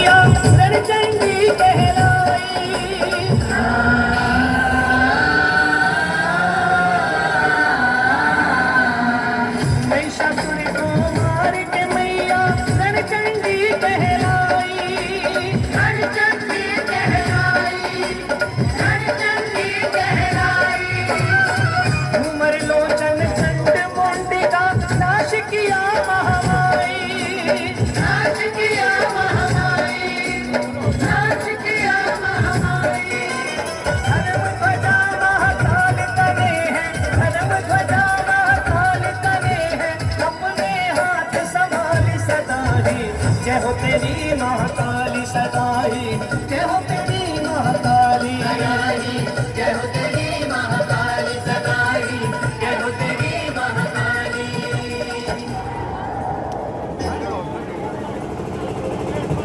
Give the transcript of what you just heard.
मैया रणचंडी कहलाई। महिषासुर को मार के मैया रणचंडी कहलाई। रणचंडी कहलाई, रणचंडी कहलाई। घूमर लोचन चंड मुंडी का नाश किया महामाई। नाश किया महामाई, नाश किया महामाई। धर्म ध्वजा महाकाल तने है, धर्म ध्वजा महाकाल तने है। अपने हाथ संभाली सदाई, जय हो तेरी महाकाली सदाई। जय हो तेरी महाकाली, जय हो तेरी